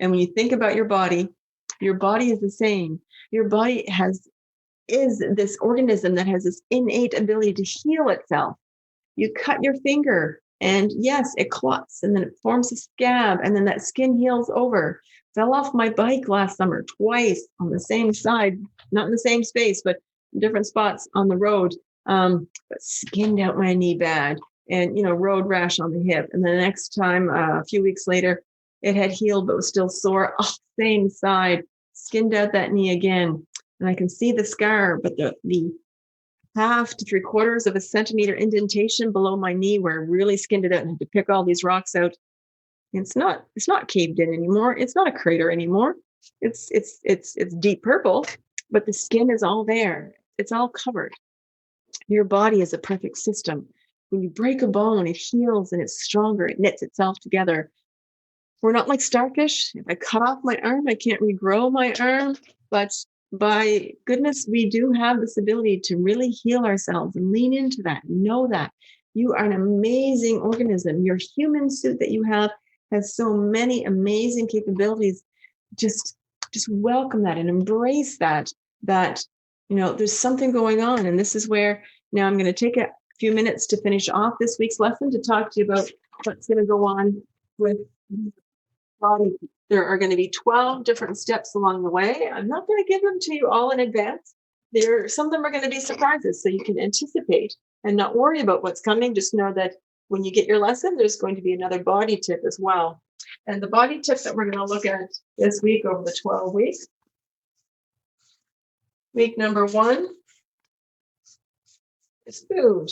And when you think about your body is the same. Your body is this organism that has this innate ability to heal itself. You cut your finger and yes, it clots and then it forms a scab and then that skin heals over. Fell off my bike last summer twice on the same side, not in the same space, but different spots on the road. But skinned out my knee bad and, road rash on the hip. And the next time, a few weeks later, it had healed, but was still sore. Oh, same side, skinned out that knee again. And I can see the scar, but the half to 3/4 of a centimeter indentation below my knee where I really skinned it out and had to pick all these rocks out. It's not caved in anymore. It's not a crater anymore. It's deep purple, but the skin is all there. It's all covered. Your body is a perfect system. When you break a bone, it heals and it's stronger. It knits itself together. We're not like starfish. If I cut off my arm, I can't regrow my arm. But by goodness, we do have this ability to really heal ourselves and lean into that. Know that you are an amazing organism. Your human suit that you have has so many amazing capabilities. Just welcome that and embrace that there's something going on. And this is where now I'm going to take a few minutes to finish off this week's lesson to talk to you about what's going to go on with body. There are going to be 12 different steps along the way. I'm not going to give them to you all in advance. Some of them are going to be surprises, so you can anticipate and not worry about what's coming. Just know that when you get your lesson, there's going to be another body tip as well. And the body tip that we're going to look at this week over the 12 weeks. Week number 1 is food.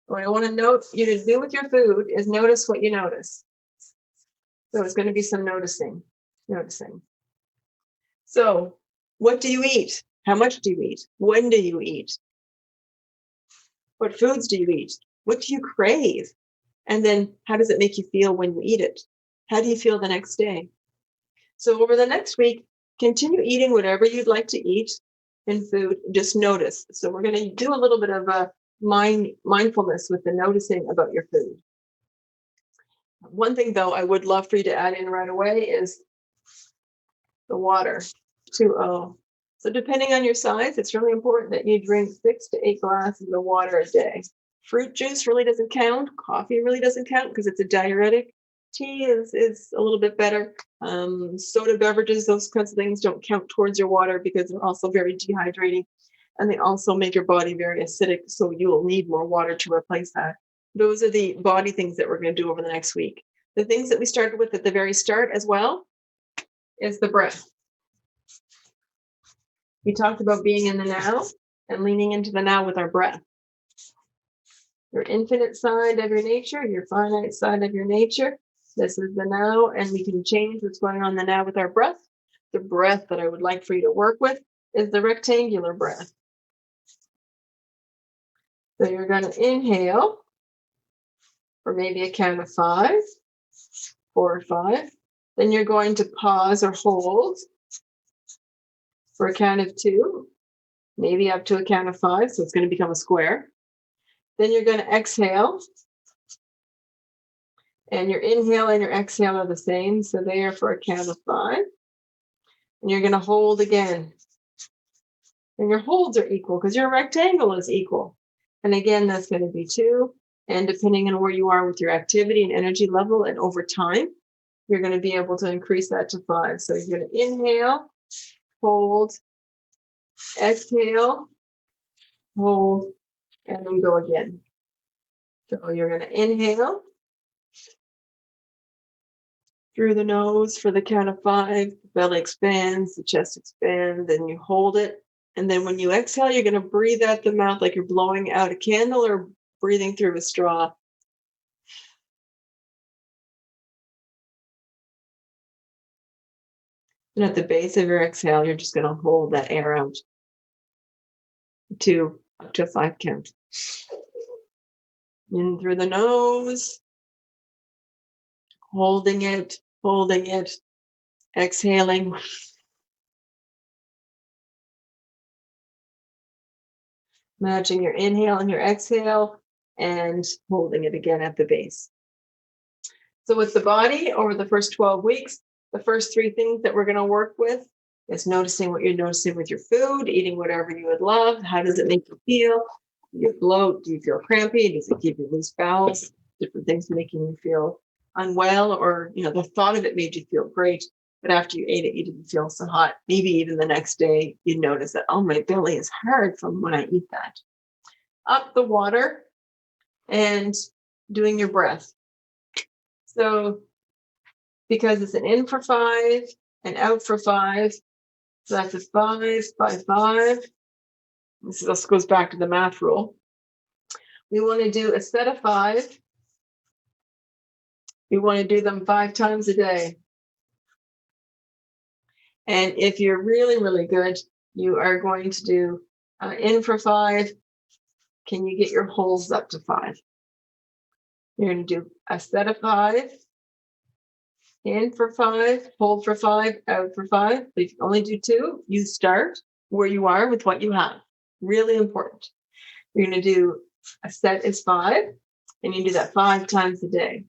What I want to note you to do with your food is notice what you notice. So it's going to be some noticing. So what do you eat? How much do you eat? When do you eat? What foods do you eat? What do you crave? And then how does it make you feel when you eat it? How do you feel the next day? So over the next week, continue eating whatever you'd like to eat in food. Just notice. So we're going to do a little bit of a mindfulness with the noticing about your food. One thing, though, I would love for you to add in right away is the water, 2O. So depending on your size, it's really important that you drink 6 to 8 glasses of water a day. Fruit juice really doesn't count. Coffee really doesn't count because it's a diuretic. Tea is a little bit better. Soda beverages, those kinds of things don't count towards your water because they're also very dehydrating. And they also make your body very acidic, so you will need more water to replace that. Those are the body things that we're going to do over the next week. The things that we started with at the very start as well is the breath. We talked about being in the now and leaning into the now with our breath. Your infinite side of your nature, your finite side of your nature. This is the now, and we can change what's going on in the now with our breath. The breath that I would like for you to work with is the rectangular breath. So you're going to inhale for maybe a count of 5, 4 or 5. Then you're going to pause or hold for a count of 2, maybe up to a count of 5. So it's going to become a square. Then you're going to exhale. And your inhale and your exhale are the same. So they are for a count of 5. And you're going to hold again. And your holds are equal because your rectangle is equal. And again, that's going to be 2. And depending on where you are with your activity and energy level and over time, you're going to be able to increase that to 5. So you're going to inhale, hold, exhale, hold, and then go again. So you're going to inhale through the nose for the count of 5. The belly expands, the chest expands, and you hold it. And then when you exhale, you're going to breathe out the mouth like you're blowing out a candle or breathing through a straw. And at the base of your exhale, you're just going to hold that air out to up to 5 count. In through the nose, holding it, exhaling. Matching your inhale and your exhale and holding it again at the base. So with the body, over the first 12 weeks, the first 3 things that we're going to work with is noticing what you're noticing with your food, eating whatever you would love. How does it make you feel? Do you bloat? Do you feel crampy? Does it give you loose bowels? Different things making you feel unwell, or the thought of it made you feel great, but after you ate it, you didn't feel so hot. Maybe even the next day, you notice that, oh, my belly is hard from when I eat that. Up the water and doing your breath. So because it's an in for 5 and out for 5, so that's a 5, 5, 5. This goes back to the math rule. We want to do a set of 5. We want to do them 5 times a day. And if you're really, really good, you are going to do in for 5. Can you get your holds up to 5? You're going to do a set of 5, in for 5, hold for 5, out for 5. But if you only do 2, you start where you are with what you have. Really important. You're going to do a set is 5, and you do that 5 times a day.